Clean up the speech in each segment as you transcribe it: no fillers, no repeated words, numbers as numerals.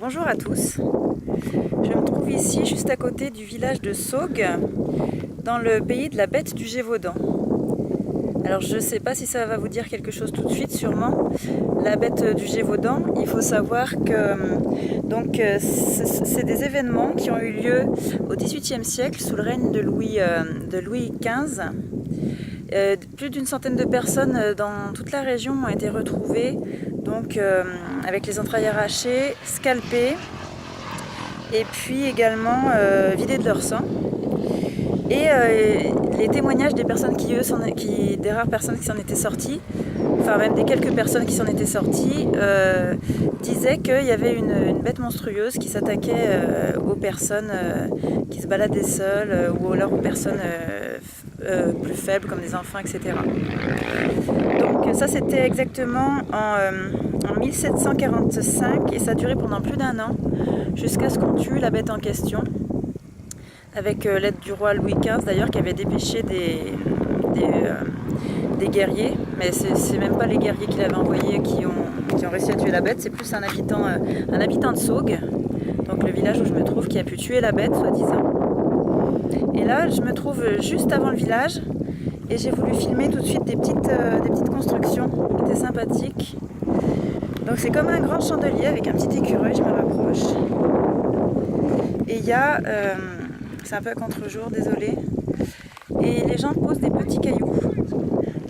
Bonjour à tous, je me trouve ici juste à côté du village de Saugues, dans le pays de la bête du Gévaudan. Alors je ne sais pas si ça va vous dire quelque chose tout de suite, sûrement. La bête du Gévaudan, il faut savoir que c'est des événements qui ont eu lieu au XVIIIe siècle sous le règne de Louis XV. Plus d'une centaine de personnes dans toute la région ont été retrouvées, avec les entrailles arrachées, scalpées, et puis également vidées de leur sang. Et les témoignages des personnes des rares personnes qui s'en étaient sorties, enfin même des quelques personnes qui s'en étaient sorties, disaient qu'il y avait une bête monstrueuse qui s'attaquait aux personnes qui se baladaient seules ou alors aux personnes plus faibles comme des enfants, etc. Donc ça c'était exactement en 1745 et ça a duré pendant plus d'1 an jusqu'à ce qu'on tue la bête en question, avec l'aide du roi Louis XV d'ailleurs, qui avait dépêché des guerriers, mais c'est même pas les guerriers qu'il avait envoyés qui ont réussi à tuer la bête, c'est plus un habitant de Saugues, donc le village où je me trouve, qui a pu tuer la bête soi-disant. Et là je me trouve juste avant le village et j'ai voulu filmer tout de suite des petites constructions qui étaient sympathiques. Donc c'est comme un grand chandelier avec un petit écureuil, je me rapproche, et il y a c'est un peu à contre-jour, désolé. Et les gens posent des petits cailloux.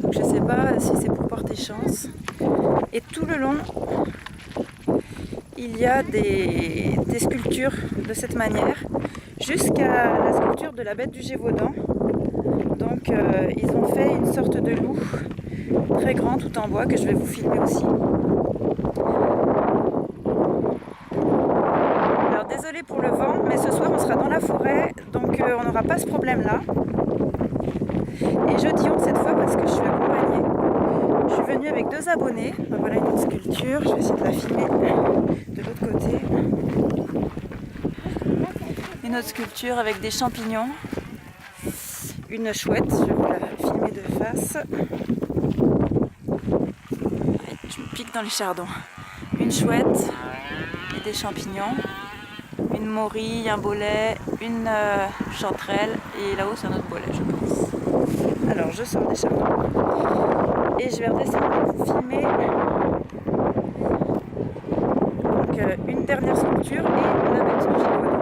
Donc je ne sais pas si c'est pour porter chance. Et tout le long, il y a des sculptures de cette manière, jusqu'à la sculpture de la bête du Gévaudan. Donc ils ont fait une sorte de loup très grand, tout en bois, que je vais vous filmer aussi. Désolée pour le vent, mais ce soir on sera dans la forêt, donc on n'aura pas ce problème-là. Et je dis on cette fois parce que je suis accompagnée. Je suis venue avec 2 abonnés. Donc voilà une autre sculpture, je vais essayer de la filmer de l'autre côté. Une autre sculpture avec des champignons. Une chouette, je vais vous la filmer de face. Je me pique dans les chardons. Une chouette et des champignons. Une morille, un bolet, une chanterelle et là-haut c'est un autre bolet, je pense. Alors je sors des chardons et je vais redescendre pour vous filmer donc, une dernière sculpture et la bête du Gévaudan.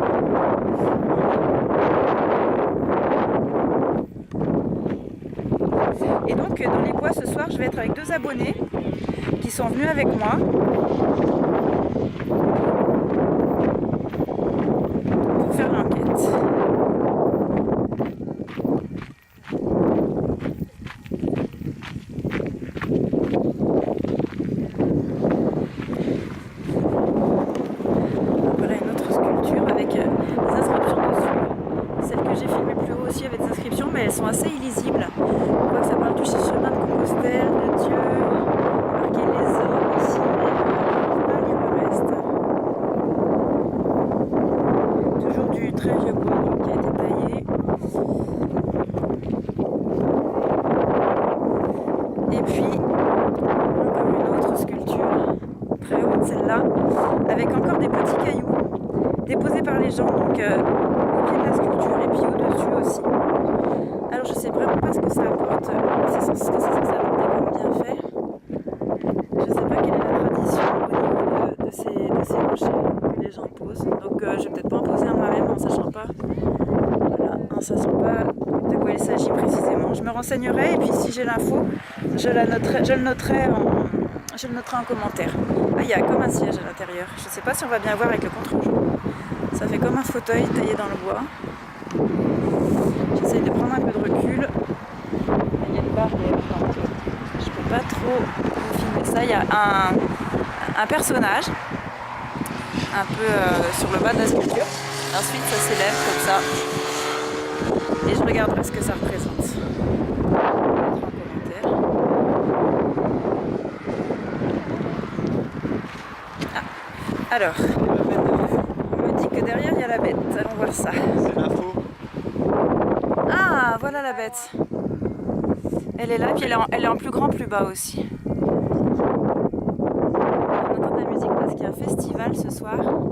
Et donc dans les bois ce soir je vais être avec 2 abonnés qui sont venus avec moi. Faire l'enquête. Voilà une autre sculpture avec des inscriptions dessus. Celle que j'ai filmée plus haut aussi avait des inscriptions, mais elles sont assez illisibles. On voit que ça parle du chemin de Compostelle, de Dieu, marqué les hommes ici. On va lire le reste. Toujours du très vieux bois qui a été taillé. Et puis, encore une autre sculpture, très haute celle-là, avec encore des petits cailloux déposés par les gens, donc au pied de la sculpture et puis au-dessus aussi. Alors je sais vraiment pas ce que ça apporte, ce que c'est censé apporter comme bienfait. Je sais pas quelle est la tradition au niveau de ces rochers que les gens posent, donc je vais peut-être pas en poser un moi-même en sachant pas, voilà, en sachant pas de quoi il s'agit précisément. Je me renseignerai et puis si j'ai l'info, je le noterai en commentaire. Ah, il y a comme un siège à l'intérieur. Je sais pas si on va bien voir avec le contre-jour. Ça fait comme un fauteuil taillé dans le bois. J'essaye de prendre un peu de recul. Il y a une barrière. Je peux pas trop vous filmer ça. Il y a un personnage un peu sur le bas de la sculpture. Ensuite ça s'élève comme ça. Et je regarderai ce que ça représente. Alors, on me dit que derrière il y a la bête, allons voir ça. C'est l'info. Ah, voilà la bête. Elle est là, puis elle est en plus grand, plus bas aussi. On entend de la musique parce parce qu'il y a un festival ce soir. Donc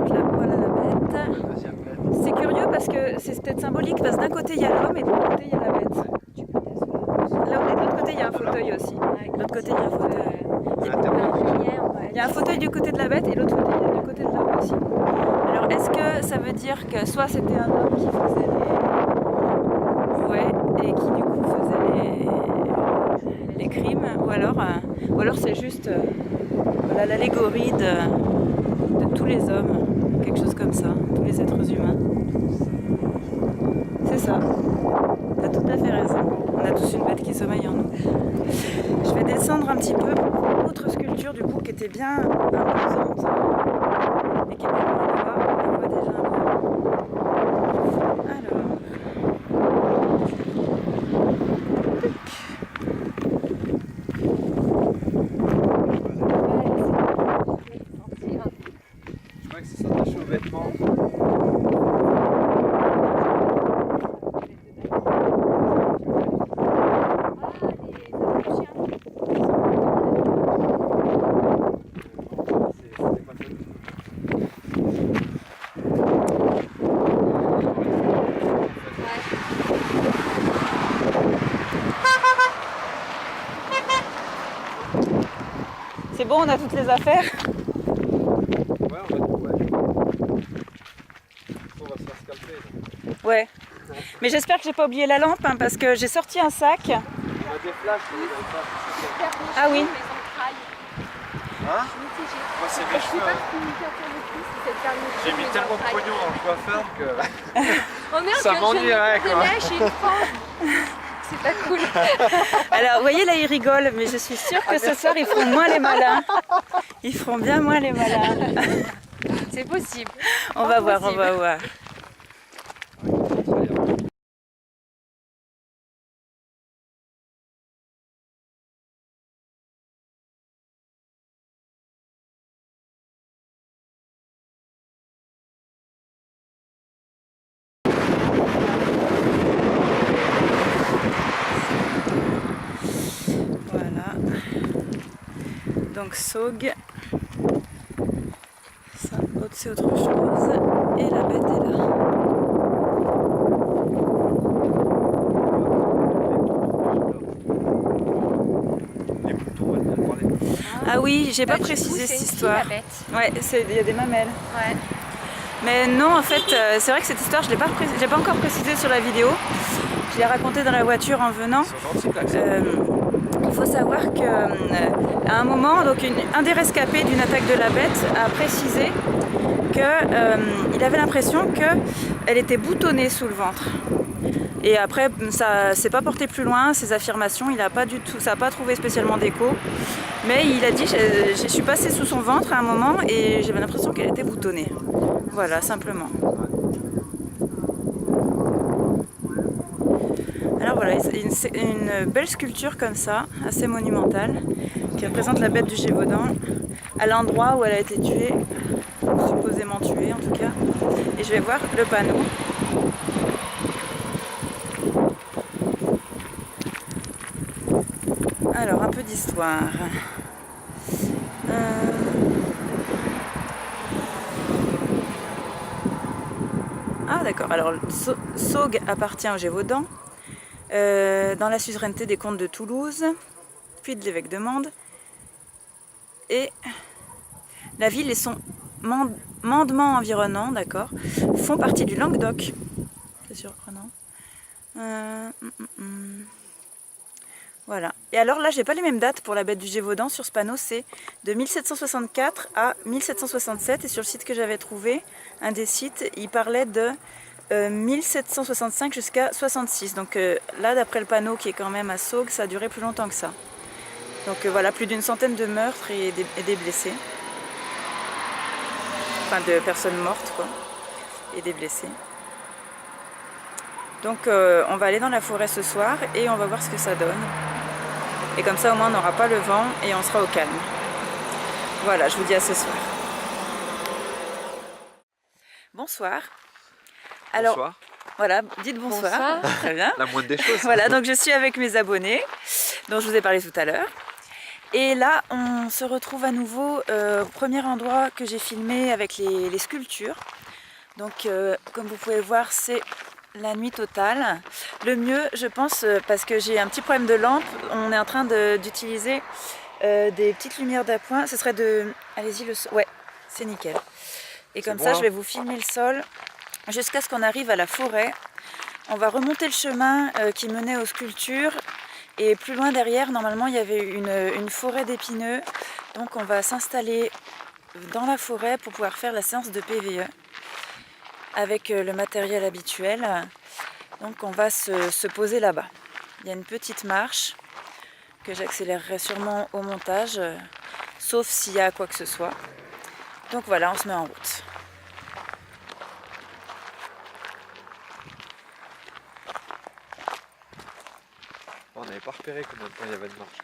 là, voilà la bête. C'est curieux parce que c'est peut-être symbolique, parce que d'un côté il y a l'homme et de l'autre côté il y a la bête. Là où de l'autre côté il y a un fauteuil aussi. De l'autre côté il y a un fauteuil. Il y a un fauteuil du côté de la bête et l'autre fauteuil du côté de l'homme aussi. Alors est-ce que ça veut dire que soit c'était un homme qui faisait et qui du coup faisait les crimes, ou alors c'est juste voilà, l'allégorie de tous les hommes, quelque chose comme ça, tous les êtres humains. C'est ça, t'as tout à fait raison, on a tous une bête qui sommeille en nous. Je vais descendre un petit peu, autre sculpture du coup qui était bien imposante, et qui était loin là-bas, on la voit déjà un peu. Alors... C'est bon, on a toutes les affaires. Ouais, on va se faire scalper. Ouais. Mais j'espère que j'ai pas oublié la lampe hein, parce que j'ai sorti un sac. On a des flashs, Ah oui. Hein? Moi c'est mes cheveux. J'ai mis tellement de pognon dans le coiffeur que ça m'ennuierait quoi. C'est pas cool. Alors, vous voyez là, ils rigolent, mais je suis sûre que ce soir, ils feront moins les malins. Ils feront bien moins les malins. C'est possible. On va voir, on va voir. Donc Saug, ça c'est autre chose, et la bête est là. Ah oui, j'ai pas précisé cette histoire. Ouais, il y a des mamelles. Ouais. Mais non, en fait, c'est vrai que cette histoire, je l'ai pas encore précisé sur la vidéo. Je l'ai racontée dans la voiture en venant. Il faut savoir qu'à un moment, donc un des rescapés d'une attaque de la bête a précisé qu'il avait l'impression qu'elle était boutonnée sous le ventre. Et après, ça s'est pas porté plus loin, ces affirmations, ça n'a pas trouvé spécialement d'écho. Mais il a dit, je suis passée sous son ventre à un moment et j'avais l'impression qu'elle était boutonnée. Voilà, simplement. Alors voilà, c'est une belle sculpture comme ça, assez monumentale, qui représente la bête du Gévaudan, à l'endroit où elle a été tuée, supposément tuée en tout cas. Et je vais voir le panneau. Alors, un peu d'histoire. Ah d'accord, alors Saug appartient au Gévaudan, dans la suzeraineté des comtes de Toulouse, puis de l'évêque de Mende. Et la ville et son mandement environnant, d'accord, font partie du Languedoc. C'est surprenant. Voilà. Et alors là, j'ai pas les mêmes dates pour la bête du Gévaudan. Sur ce panneau, c'est de 1764 à 1767. Et sur le site que j'avais trouvé, un des sites, il parlait de 1765 jusqu'à 66. Donc là, d'après le panneau qui est quand même à Saug, ça a duré plus longtemps que ça. Donc voilà, plus d'une centaine de meurtres et des blessés. Enfin, de personnes mortes, quoi. Et des blessés. Donc on va aller dans la forêt ce soir et on va voir ce que ça donne. Et comme ça, au moins, on n'aura pas le vent et on sera au calme. Voilà, je vous dis à ce soir. Bonsoir. Alors, bonsoir. Voilà, dites bonsoir. Très bien. La moindre des choses. Voilà, donc je suis avec mes abonnés, dont je vous ai parlé tout à l'heure. Et là, on se retrouve à nouveau au premier endroit que j'ai filmé avec les sculptures. Donc, comme vous pouvez voir, c'est la nuit totale. Le mieux, je pense, parce que j'ai un petit problème de lampe, on est en train d'utiliser des petites lumières d'appoint. Ce serait de... Allez-y, le sol. Ouais, c'est nickel. Et comme ça, je vais vous filmer le sol jusqu'à ce qu'on arrive à la forêt. On va remonter le chemin qui menait aux sculptures. Et plus loin derrière, normalement, il y avait une forêt d'épineux. Donc on va s'installer dans la forêt pour pouvoir faire la séance de PVE avec le matériel habituel. Donc on va se poser là-bas. Il y a une petite marche que j'accélérerai sûrement au montage, sauf s'il y a quoi que ce soit. Donc voilà, on se met en route. On n'avait pas repéré combien de temps il y avait de marche.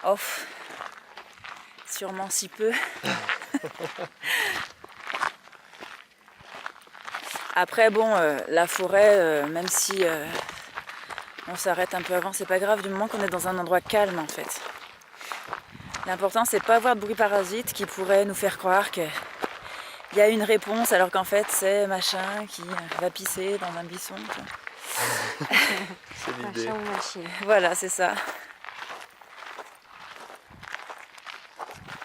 Oh, sûrement si peu. Après bon, la forêt, même si on s'arrête un peu avant, c'est pas grave du moment qu'on est dans un endroit calme en fait. L'important c'est de pas avoir de bruit parasite qui pourrait nous faire croire qu'il y a une réponse alors qu'en fait c'est machin qui va pisser dans un buisson. C'est l'idée. Machin ou machine. Voilà, c'est ça.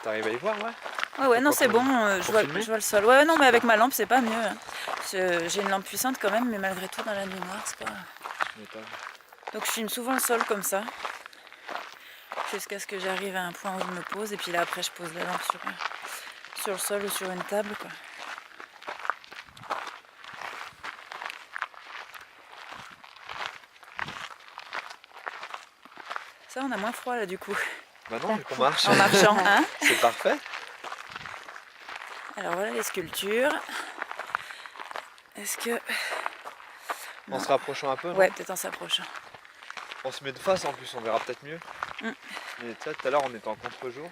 T'arrives à y voir, ouais? Ouais, non, c'est bon, je vois le sol. Ouais, non, mais avec ma lampe, c'est pas mieux. J'ai une lampe puissante quand même, mais malgré tout, dans la nuit noire, c'est pas... Donc je filme souvent le sol comme ça, jusqu'à ce que j'arrive à un point où je me pose, et puis là, après, je pose la lampe sur le sol ou sur une table, quoi. Ça, on a moins froid, là, du coup. Bah non, vu qu'on marche. En marchant, hein. C'est parfait. Alors voilà les sculptures. Est-ce que... En se rapprochant un peu, non? Ouais, peut-être en s'approchant. On se met de face en plus, on verra peut-être mieux. Mais tu sais, tout à l'heure on était en contre-jour.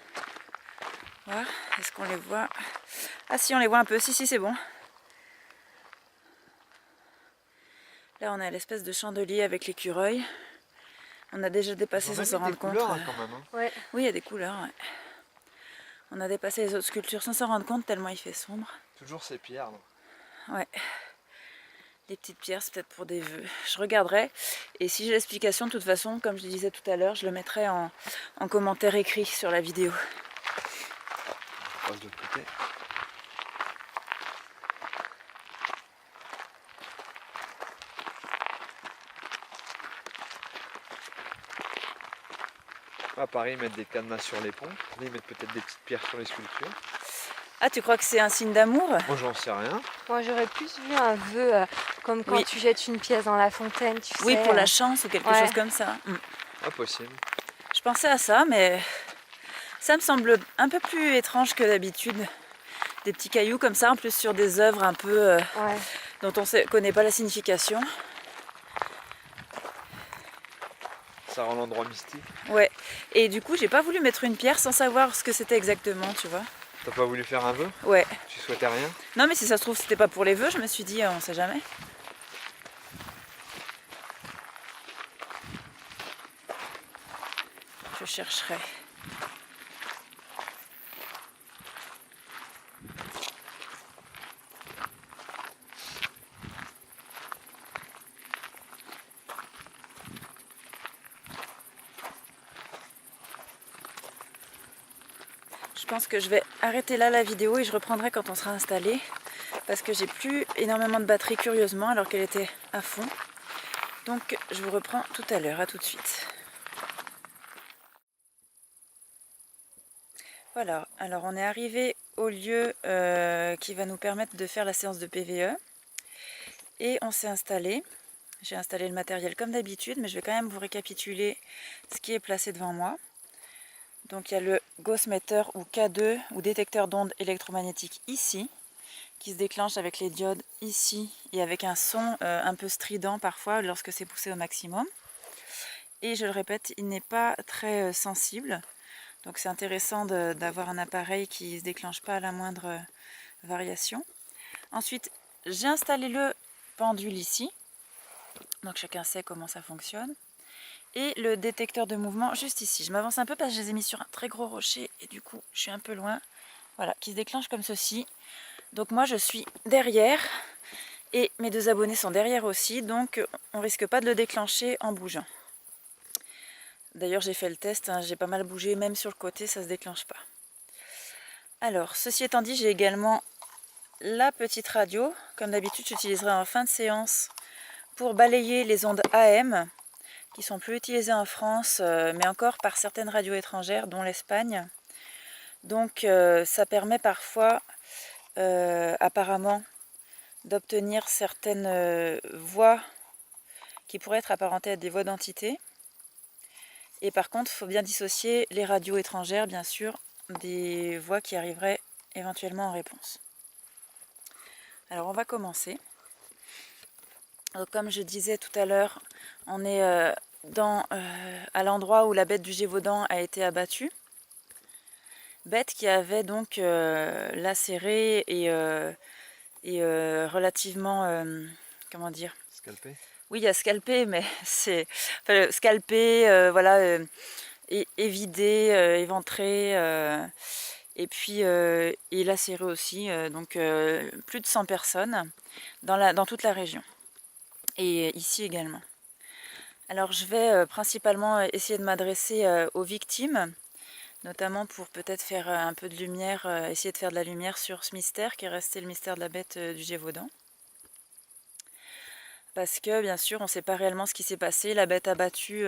Voir, est-ce qu'on les voit? Ah si, on les voit un peu, si c'est bon. Là on est à l'espèce de chandelier avec l'écureuil. On a déjà dépassé sans s'en rendre compte. Couleurs, hein, quand même, hein. Ouais. Oui, il y a des couleurs, ouais. On a dépassé les autres sculptures sans s'en rendre compte tellement il fait sombre. Toujours ces pierres. Non? Ouais. Les petites pierres, c'est peut-être pour des vœux. Je regarderai. Et si j'ai l'explication, de toute façon, comme je le disais tout à l'heure, je le mettrai en commentaire écrit sur la vidéo. On passe de l'autre côté. À Paris, ils mettent des cadenas sur les ponts. Là, ils mettent peut-être des petites pierres sur les sculptures. Ah, tu crois que c'est un signe d'amour? Moi, j'en sais rien. Moi, j'aurais plus vu un vœu comme quand tu jettes une pièce dans la fontaine, tu sais. Oui, pour la chance ou quelque chose comme ça. Pas possible. Je pensais à ça, mais ça me semble un peu plus étrange que d'habitude. Des petits cailloux comme ça, en plus sur des œuvres un peu dont on ne connaît pas la signification. Ça rend l'endroit mystique. Ouais, et du coup, j'ai pas voulu mettre une pierre sans savoir ce que c'était exactement, tu vois. T'as pas voulu faire un vœu? Ouais. Tu souhaitais rien? Non, mais si ça se trouve, c'était pas pour les vœux, je me suis dit, on sait jamais. Je chercherai. Je pense que je vais arrêter là la vidéo et je reprendrai quand on sera installé parce que j'ai plus énormément de batterie curieusement alors qu'elle était à fond. Donc je vous reprends tout à l'heure, à tout de suite. Voilà, alors on est arrivé au lieu qui va nous permettre de faire la séance de PVE et on s'est installé. J'ai installé le matériel comme d'habitude, mais je vais quand même vous récapituler ce qui est placé devant moi. Donc il y a le Ghostmeter ou K2 ou détecteur d'ondes électromagnétiques ici, qui se déclenche avec les diodes ici et avec un son un peu strident parfois lorsque c'est poussé au maximum. Et je le répète, il n'est pas très sensible, donc c'est intéressant d'avoir un appareil qui ne se déclenche pas à la moindre variation. Ensuite, j'ai installé le pendule ici, donc chacun sait comment ça fonctionne. et le détecteur de mouvement juste ici. Je m'avance un peu parce que je les ai mis sur un très gros rocher et du coup je suis un peu loin. Voilà, qui se déclenche comme ceci. Donc moi je suis derrière et mes 2 abonnés sont derrière aussi, donc on risque pas de le déclencher en bougeant. D'ailleurs j'ai fait le test, hein, j'ai pas mal bougé, même sur le côté ça se déclenche pas. Alors ceci étant dit, j'ai également la petite radio. Comme d'habitude j'utiliserai en fin de séance pour balayer les ondes AM qui sont plus utilisées en France, mais encore par certaines radios étrangères, dont l'Espagne. Donc ça permet parfois, apparemment, d'obtenir certaines voix qui pourraient être apparentées à des voix d'entité. Et par contre, il faut bien dissocier les radios étrangères, bien sûr, des voix qui arriveraient éventuellement en réponse. Alors on va commencer. Donc, comme je disais tout à l'heure, on est à l'endroit où la bête du Gévaudan a été abattue. Bête qui avait donc lacéré et relativement, comment dire, Scalpé. Oui, il y a scalpé, mais c'est enfin, scalpé, voilà, évidé, éventré, et puis et lacéré aussi, donc plus de 100 personnes dans toute la région, et ici également. Alors je vais principalement essayer de m'adresser aux victimes, notamment pour peut-être faire un peu de lumière, essayer de faire de la lumière sur ce mystère qui est resté le mystère de la bête du Gévaudan. Parce que bien sûr on ne sait pas réellement ce qui s'est passé, la bête abattue,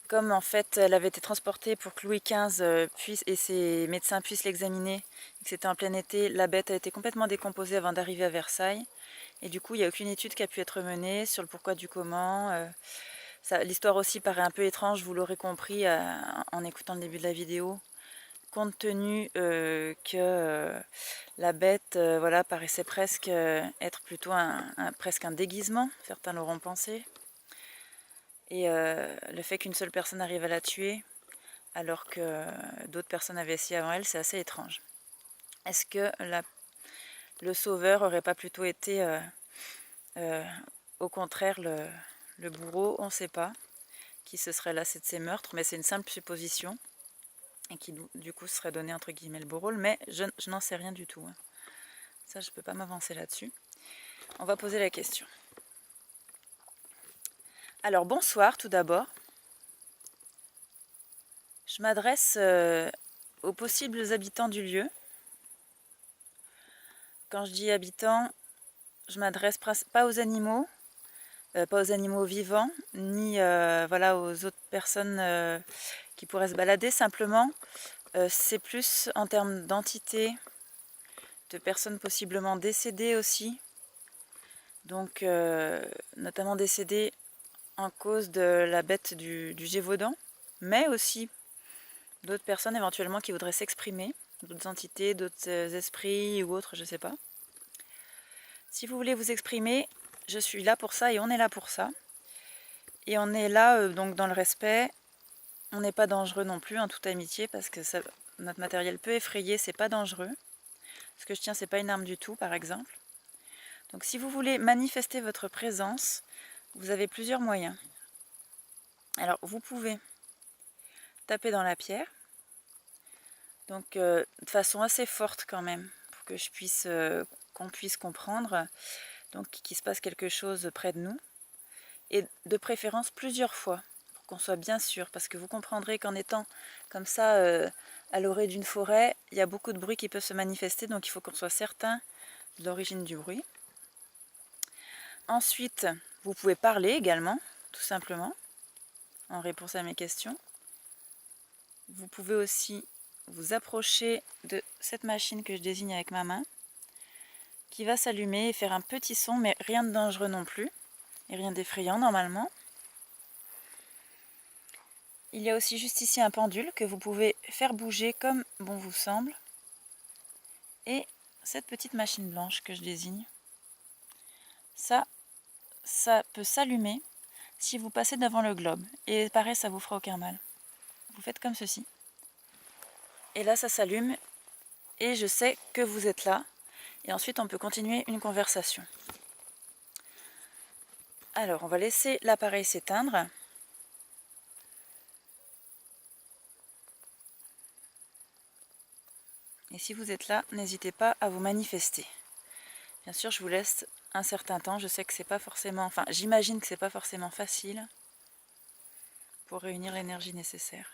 comme en fait elle avait été transportée pour que Louis XV et ses médecins puissent l'examiner, et que c'était en plein été, la bête a été complètement décomposée avant d'arriver à Versailles, et du coup il n'y a aucune étude qui a pu être menée sur le pourquoi du comment. L'histoire aussi paraît un peu étrange, vous l'aurez compris en écoutant le début de la vidéo, compte tenu que la bête voilà, paraissait presque être plutôt presque un déguisement, certains l'auront pensé. Et le fait qu'une seule personne arrive à la tuer, alors que d'autres personnes avaient essayé avant elle, c'est assez étrange. Est-ce que le sauveur aurait pas plutôt été, au contraire, le bourreau? On ne sait pas qui se serait lassé de ces meurtres, mais c'est une simple supposition, et qui du coup serait donné entre guillemets le beau rôle, mais je n'en sais rien du tout. Hein. Ça, je ne peux pas m'avancer là-dessus. On va poser la question. Alors bonsoir tout d'abord. Je m'adresse aux possibles habitants du lieu. Quand je dis habitants, je m'adresse pas aux animaux, pas aux animaux vivants, ni voilà, aux autres personnes qui pourraient se balader. Simplement, c'est plus en termes d'entités, de personnes possiblement décédées aussi. Donc, notamment décédées en cause de la bête du Gévaudan, mais aussi d'autres personnes éventuellement qui voudraient s'exprimer, d'autres entités, d'autres esprits ou autres, je ne sais pas. Si vous voulez vous exprimer, je suis là pour ça et on est là pour ça. Et on est là donc dans le respect, on n'est pas dangereux non plus en toute amitié parce que notre matériel peut effrayer, c'est pas dangereux. Ce que je tiens, c'est pas une arme du tout par exemple. Donc si vous voulez manifester votre présence, vous avez plusieurs moyens. Alors vous pouvez taper dans la pierre, donc de façon assez forte quand même, pour que qu'on puisse comprendre donc qu'il se passe quelque chose près de nous, et de préférence plusieurs fois, pour qu'on soit bien sûr, parce que vous comprendrez qu'en étant comme ça à l'orée d'une forêt, il y a beaucoup de bruit qui peut se manifester, donc il faut qu'on soit certain de l'origine du bruit. Ensuite, vous pouvez parler également, tout simplement, en réponse à mes questions. Vous pouvez aussi vous approcher de cette machine que je désigne avec ma main, qui va s'allumer et faire un petit son, mais rien de dangereux non plus, et rien d'effrayant normalement. Il y a aussi juste ici un pendule que vous pouvez faire bouger comme bon vous semble, et cette petite machine blanche que je désigne. Ça peut s'allumer si vous passez devant le globe, et pareil, ça vous fera aucun mal. Vous faites comme ceci. Et là, ça s'allume, et je sais que vous êtes là. Et ensuite, on peut continuer une conversation. Alors, on va laisser l'appareil s'éteindre. Et si vous êtes là, n'hésitez pas à vous manifester. Bien sûr, je vous laisse un certain temps. Je sais que c'est pas forcément, enfin, j'imagine que c'est pas forcément facile pour réunir l'énergie nécessaire.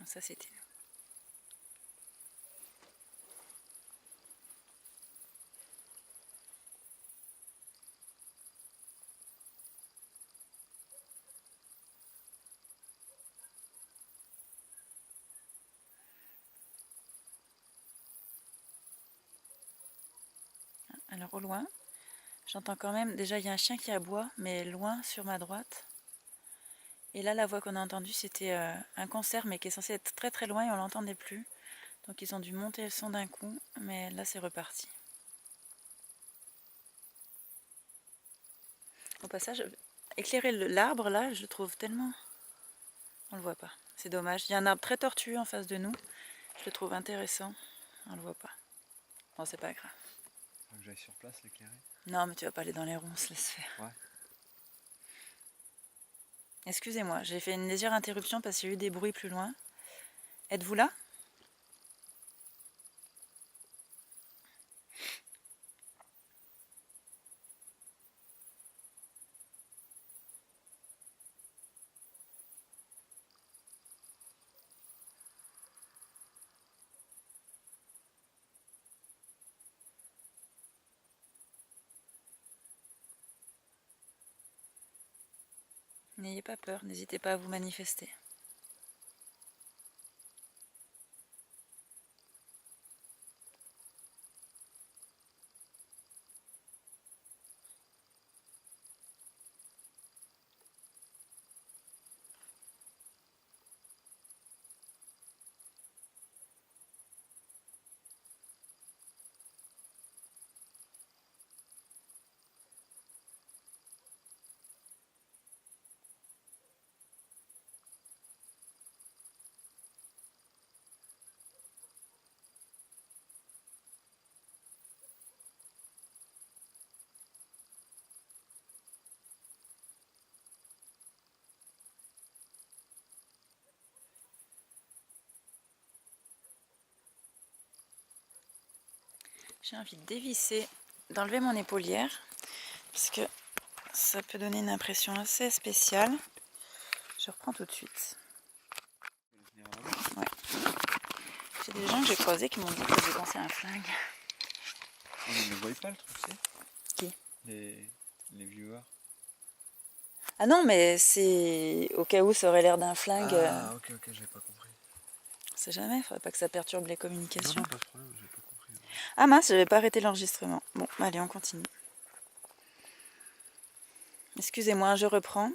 Ça c'était nous. Alors au loin, j'entends quand même, déjà il y a un chien qui aboie, mais loin sur ma droite. Et là la voix qu'on a entendue c'était un concert mais qui est censé être très très loin et on l'entendait plus. Donc ils ont dû monter le son d'un coup, mais là c'est reparti. Au passage, éclairer l'arbre là, je le trouve tellement... On le voit pas, c'est dommage. Il y a un arbre très tortueux en face de nous, je le trouve intéressant. On le voit pas. Bon, c'est pas grave. Faut que j'aille sur place l'éclairer. Non, mais tu vas pas aller dans les ronds, on se laisse faire. Ouais. Excusez-moi, j'ai fait une légère interruption parce qu'il y a eu des bruits plus loin. Êtes-vous là ? N'ayez pas peur, n'hésitez pas à vous manifester. J'ai envie de dévisser, d'enlever mon épaulière, parce que ça peut donner une impression assez spéciale. Je reprends tout de suite. Ouais. J'ai des gens que j'ai croisés qui m'ont dit que j'ai pensé à un flingue. On ne voit pas le truc, c'est Qui ? Les viewers. Ah non, mais c'est au cas où ça aurait l'air d'un flingue. Ah, ok, j'avais pas compris. On sait jamais, faudrait pas que ça perturbe les communications. Non, pas de problème, j'ai pas compris. Ah mince, j'avais pas arrêté l'enregistrement. Bon, allez, on continue. Excusez-moi, je reprends.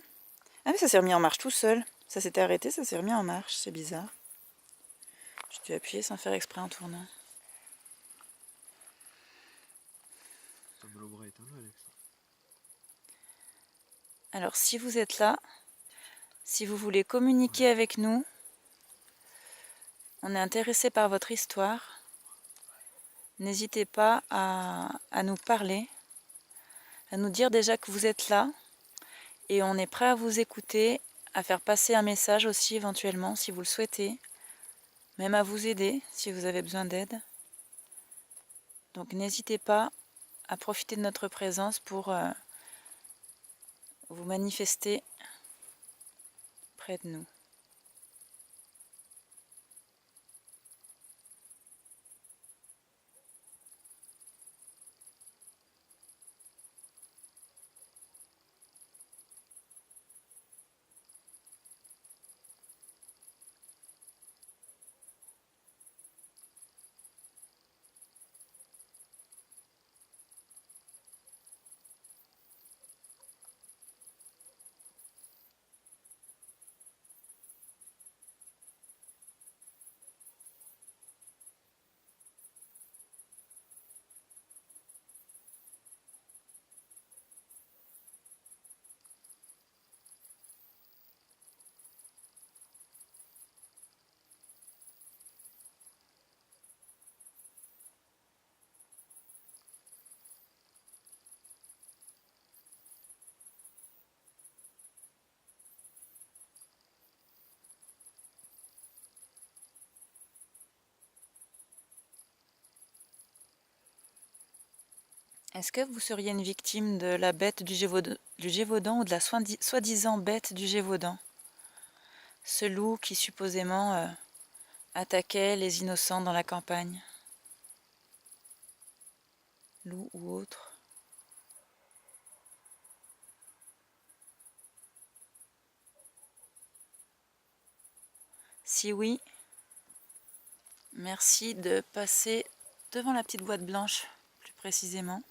Ah mais ça s'est remis en marche tout seul. Ça s'était arrêté, ça s'est remis en marche, c'est bizarre. J'ai dû appuyer sans faire exprès en tournant. Alors si vous êtes là, si vous voulez communiquer avec nous, on est intéressé par votre histoire, n'hésitez pas à nous parler, à nous dire déjà que vous êtes là, et on est prêt à vous écouter, à faire passer un message aussi éventuellement si vous le souhaitez, même à vous aider si vous avez besoin d'aide. Donc n'hésitez pas à profiter de notre présence pour vous manifester près de nous. Est-ce que vous seriez une victime de la bête du Gévaudan ou de la soi-disant bête du Gévaudan? Ce loup qui supposément attaquait les innocents dans la campagne. Loup ou autre. Si oui, merci de passer devant la petite boîte blanche, plus précisément.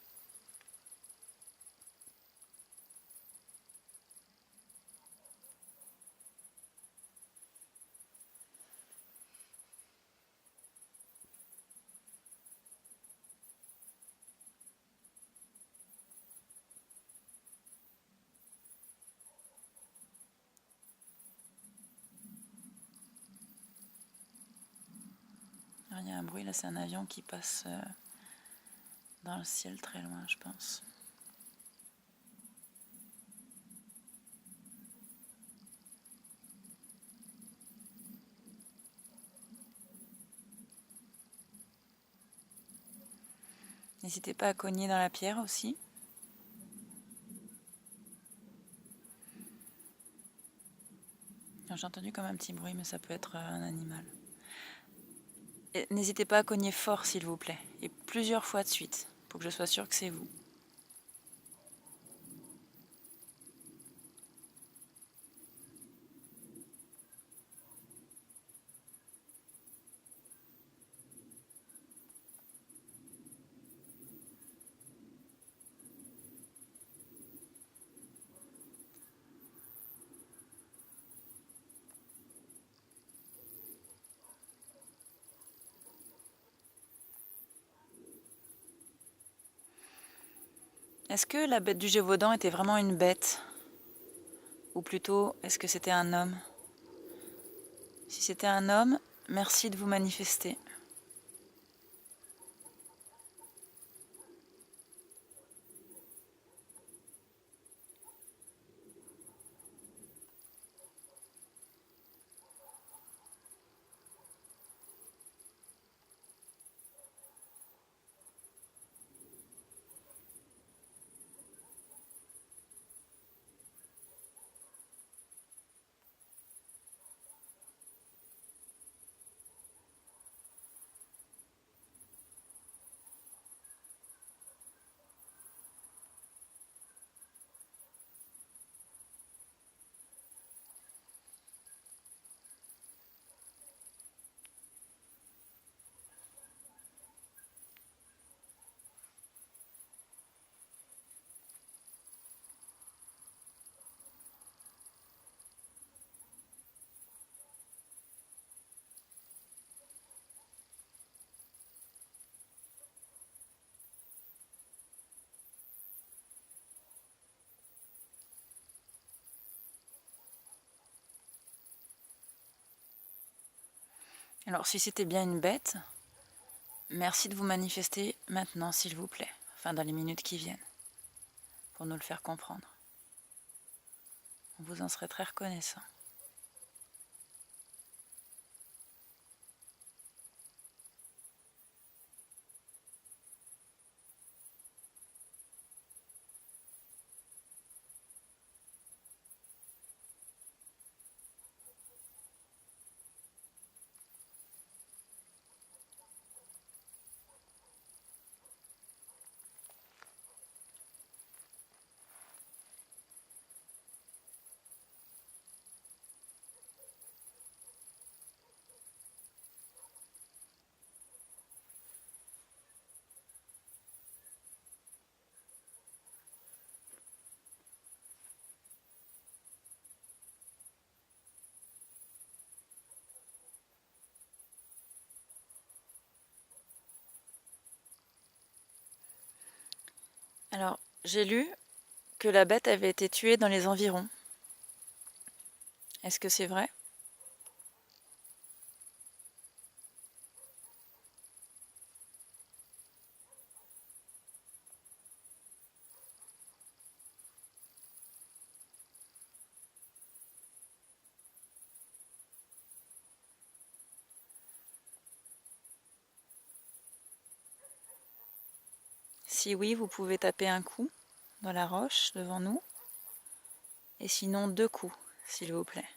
Alors, il y a un bruit, là c'est un avion qui passe dans le ciel très loin, je pense. N'hésitez pas à cogner dans la pierre aussi. J'ai entendu comme un petit bruit, mais ça peut être un animal. N'hésitez pas à cogner fort, s'il vous plaît, et plusieurs fois de suite, pour que je sois sûre que c'est vous. Est-ce que la bête du Gévaudan était vraiment une bête? Ou plutôt, est-ce que c'était un homme? Si c'était un homme, merci de vous manifester. Alors, si c'était bien une bête, merci de vous manifester maintenant, s'il vous plaît, enfin dans les minutes qui viennent, pour nous le faire comprendre. On vous en serait très reconnaissant. Alors, j'ai lu que la bête avait été tuée dans les environs. Est-ce que c'est vrai? Si oui, vous pouvez taper un coup dans la roche devant nous. Et sinon 2 coups, s'il vous plaît.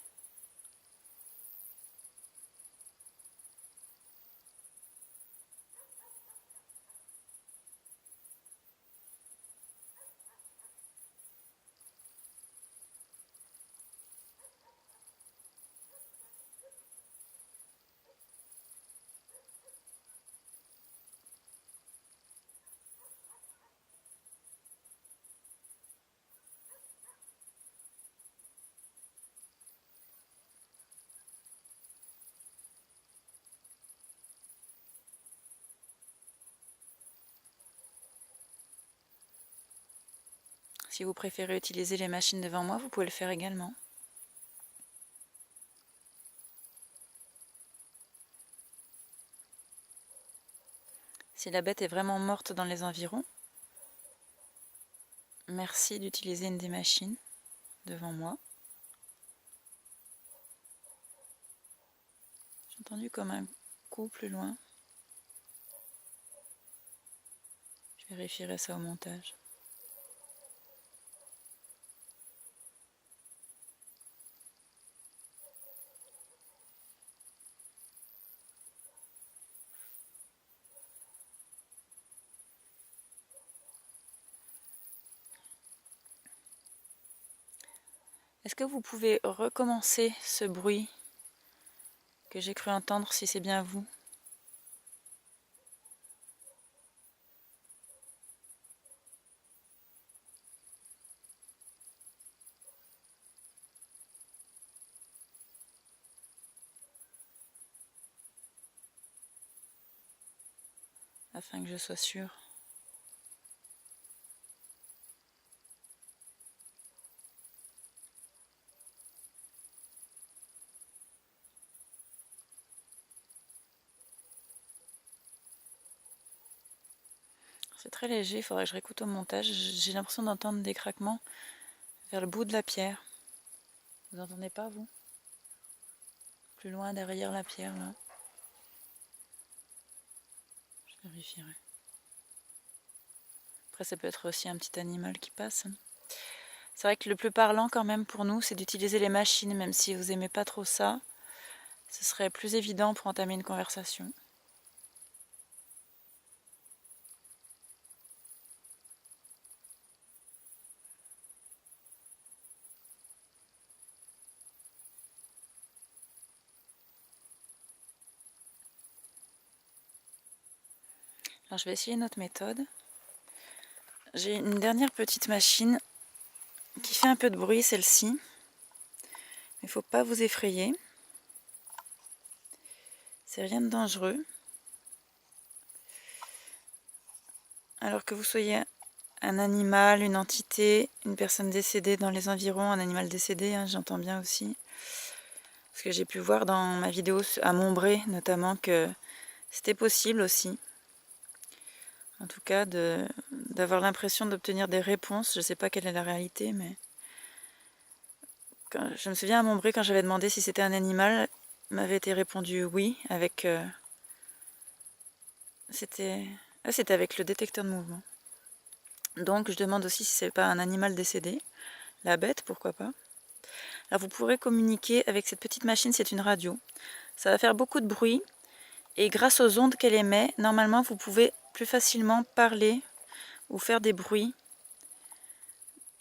Si vous préférez utiliser les machines devant moi, vous pouvez le faire également. Si la bête est vraiment morte dans les environs, merci d'utiliser une des machines devant moi. J'ai entendu comme un coup plus loin. Je vérifierai ça au montage. Est-ce que vous pouvez recommencer ce bruit que j'ai cru entendre, si c'est bien vous? Afin que je sois sûre. C'est très léger, il faudrait que je réécoute au montage. J'ai l'impression d'entendre des craquements vers le bout de la pierre. Vous n'entendez pas, vous? Plus loin, derrière la pierre, là. Je vérifierai. Après, ça peut être aussi un petit animal qui passe. C'est vrai que le plus parlant, quand même, pour nous, c'est d'utiliser les machines, même si vous n'aimez pas trop ça. Ce serait plus évident pour entamer une conversation. Alors je vais essayer une autre méthode. J'ai une dernière petite machine qui fait un peu de bruit, celle-ci. Il ne faut pas vous effrayer. C'est rien de dangereux. Alors que vous soyez un animal, une entité, une personne décédée dans les environs, un animal décédé, hein, j'entends bien aussi. Parce que j'ai pu voir dans ma vidéo à Montbray notamment que c'était possible aussi. En tout cas, d'avoir l'impression d'obtenir des réponses. Je ne sais pas quelle est la réalité, mais... je me souviens à Montbray, quand j'avais demandé si c'était un animal, m'avait été répondu oui, avec... c'était avec le détecteur de mouvement. Donc je demande aussi si c'est pas un animal décédé. La bête, pourquoi pas. Alors vous pourrez communiquer avec cette petite machine, c'est une radio. Ça va faire beaucoup de bruit. Et grâce aux ondes qu'elle émet, normalement vous pouvez plus facilement parler ou faire des bruits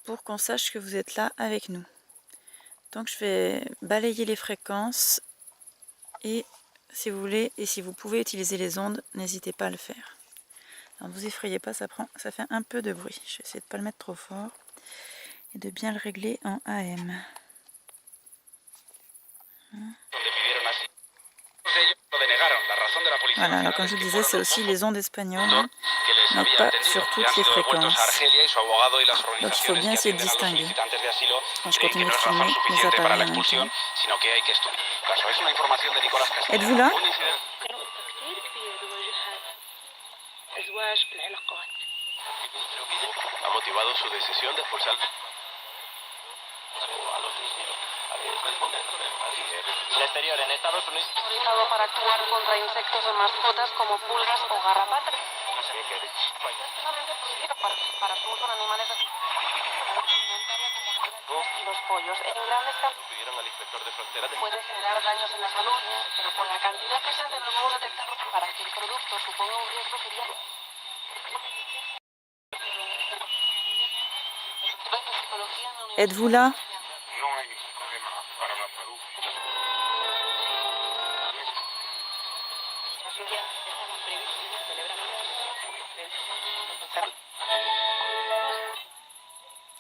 pour qu'on sache que vous êtes là avec nous. Donc je vais balayer les fréquences et si vous voulez et si vous pouvez utiliser les ondes, n'hésitez pas à le faire. Alors ne vous effrayez pas, ça fait un peu de bruit. Je vais essayer de ne pas le mettre trop fort et de bien le régler en AM. Voilà, alors comme je vous disais, c'est aussi les ondes espagnoles, mais pas sur toutes les fréquences. Donc il faut bien essayer de distinguer. Quand je continue de filmer les appareils en même temps. Êtes-vous là? El exterior en Estados Unidos para actuar contra insectos en mascotas como pulgas o garrapatas. Los pollos en grandes cantidades puede generar daños en la salud, pero por la cantidad que sean de los nuevos detectados para que el producto suponga un riesgo sería... Êtes-vous là?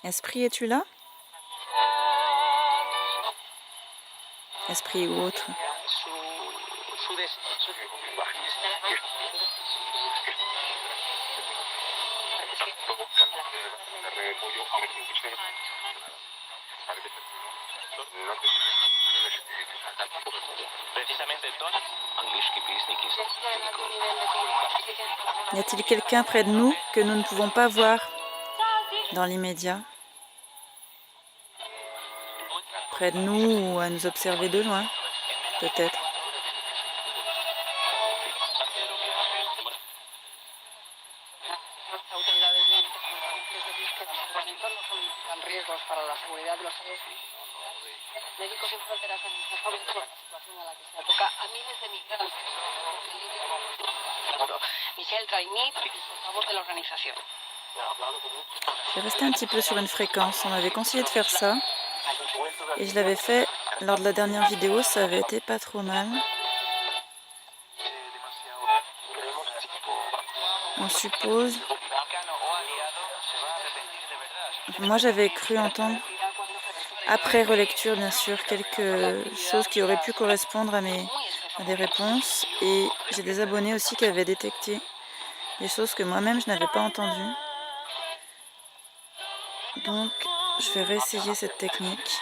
Esprit, es-tu là? Esprit ou autre? Y a-t-il quelqu'un près de nous que nous ne pouvons pas voir dans l'immédiat? Près de nous ou à nous observer de loin, peut-être. Je vais rester un petit peu sur une fréquence. On m'avait conseillé de faire ça. Et je l'avais fait lors de la dernière vidéo, ça avait été pas trop mal. On suppose. Moi j'avais cru entendre, après relecture bien sûr, quelque chose qui aurait pu correspondre à des réponses. Et j'ai des abonnés aussi qui avaient détecté des choses que moi-même je n'avais pas entendues. Donc je vais réessayer cette technique.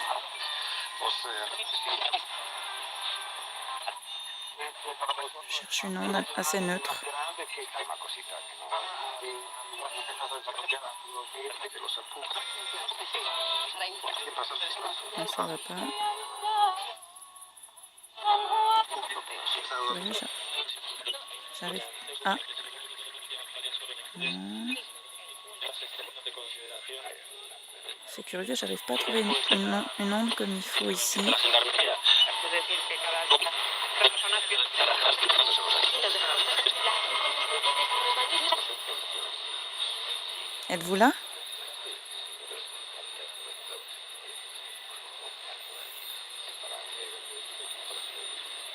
Je cherche une onde assez neutre. Non, ça va pas. Oui, j'arrive. Ah. Non. C'est curieux, j'arrive pas à trouver une onde comme il faut ici. Êtes-vous là?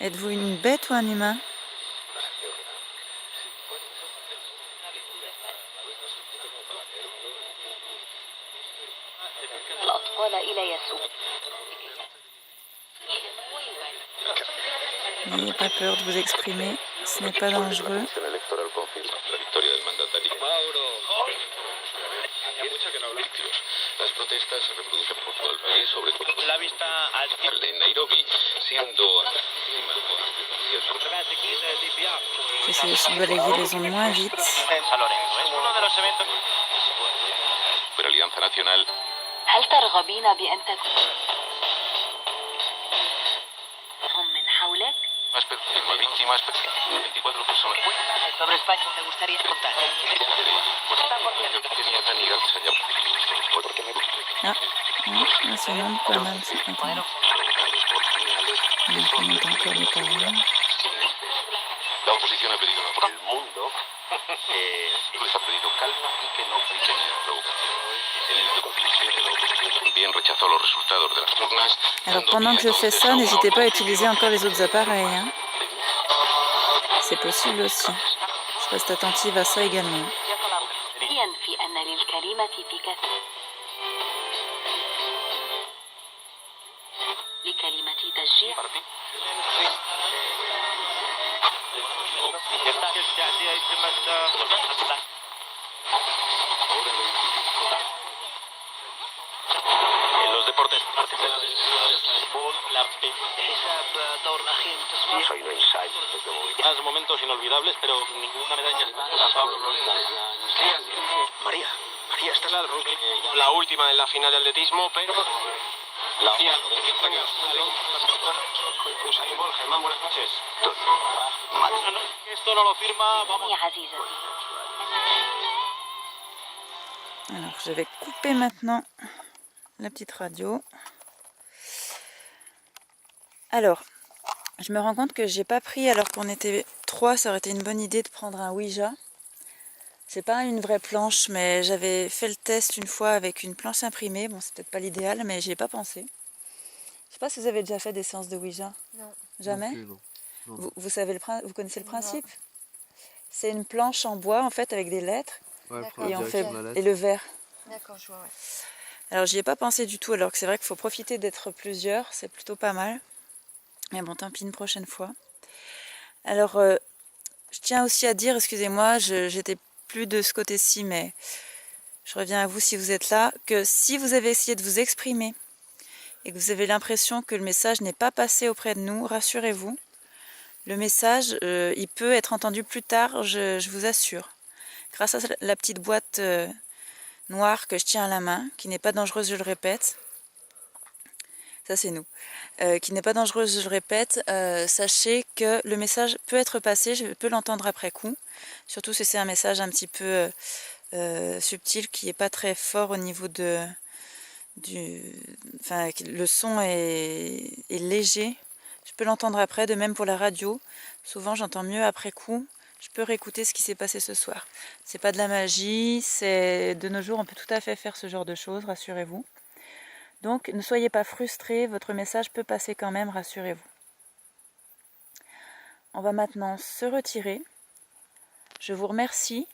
Êtes-vous une bête ou un humain? N'ayez pas peur de vous exprimer, ce n'est pas dangereux. Las protestas se reproducen por todo el país, sobre todo el de Nairobi, siendo j'essaie aussi de balayer les ondes moins vite. pero Alianza Nacional. هل ترغبين بأن تكون من حولك؟ Más víctimas, 24 personas. Sobre España te gustaría contar. Ah, c'est une onde pas mal, c'est pas mal. On entend encore des paroles. La oposición ha pedido por el mundo, les ha pedido calma y que no critiquen la provocación. También rechazó los resultados de las urnas. Alors pendant que je fais ça, n'hésitez pas à utiliser encore les autres appareils. Hein. C'est possible aussi. Je reste attentive à ça également. Los deportes Más momentos inolvidables, pero ninguna medalla. María, esta es la última en la final de atletismo, pero Germán, buenas noches. Esto no lo firma, vamos. Alors je vais couper maintenant la petite radio. Alors, je me rends compte que j'ai pas pris, alors qu'on était 3, ça aurait été une bonne idée de prendre un Ouija. C'est pas une vraie planche, mais j'avais fait le test une fois avec une planche imprimée. Bon, c'est peut-être pas l'idéal, mais j'y ai pas pensé. Je sais pas si vous avez déjà fait des séances de Ouija. Non. Jamais? Non plus, non. Non. Vous savez vous connaissez le principe? C'est une planche en bois en fait avec des lettres Ouais, D'accord. et, prendre on fait, direction de la et lettre. le verre. D'accord, je vois, ouais. Alors j'y ai pas pensé du tout, alors que c'est vrai qu'il faut profiter d'être plusieurs, c'est plutôt pas mal. Mais bon, tant pis, une prochaine fois. Alors je tiens aussi à dire, excusez-moi, j'étais plus de ce côté-ci, mais je reviens à vous si vous êtes là, que si vous avez essayé de vous exprimer et que vous avez l'impression que le message n'est pas passé auprès de nous, rassurez-vous. Le message, il peut être entendu plus tard, je vous assure. Grâce à la petite boîte noire que je tiens à la main, qui n'est pas dangereuse, je le répète. Ça c'est nous. Qui n'est pas dangereuse, je le répète. Sachez que le message peut être passé, je peux l'entendre après coup. Surtout si c'est un message un petit peu subtil, qui n'est pas très fort au niveau enfin, le son est léger. Je peux l'entendre après, de même pour la radio. Souvent j'entends mieux après coup. Je peux réécouter ce qui s'est passé ce soir. C'est pas de la magie, c'est de nos jours on peut tout à fait faire ce genre de choses, rassurez-vous. Donc ne soyez pas frustrés, votre message peut passer quand même, rassurez-vous. On va maintenant se retirer. Je vous remercie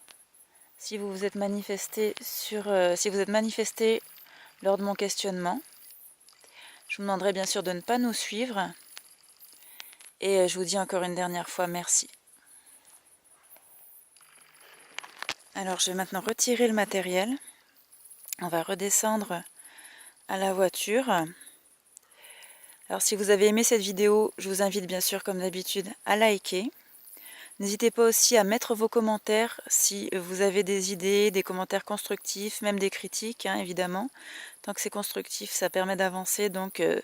si vous vous êtes manifesté lors de mon questionnement. Je vous demanderai bien sûr de ne pas nous suivre. Et je vous dis encore une dernière fois merci. Alors je vais maintenant retirer le matériel. On va redescendre à la voiture. Alors si vous avez aimé cette vidéo, je vous invite bien sûr comme d'habitude à liker. N'hésitez pas aussi à mettre vos commentaires si vous avez des idées, des commentaires constructifs, même des critiques, hein, évidemment. Tant que c'est constructif, ça permet d'avancer. Donc je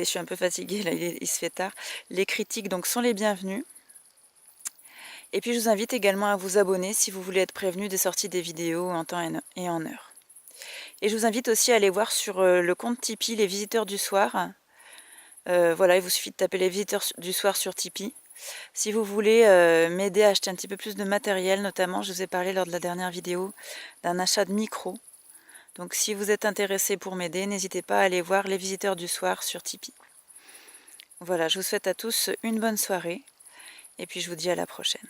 suis un peu fatiguée, là, il se fait tard. Les critiques donc sont les bienvenues. Et puis je vous invite également à vous abonner si vous voulez être prévenu des sorties des vidéos en temps et en heure. Et je vous invite aussi à aller voir sur le compte Tipeee Les Visiteurs du Soir. Voilà, il vous suffit de taper Les Visiteurs du Soir sur Tipeee. Si vous voulez m'aider à acheter un petit peu plus de matériel, notamment je vous ai parlé lors de la dernière vidéo d'un achat de micro. Donc si vous êtes intéressé pour m'aider, n'hésitez pas à aller voir Les Visiteurs du Soir sur Tipeee. Voilà, je vous souhaite à tous une bonne soirée et puis je vous dis à la prochaine.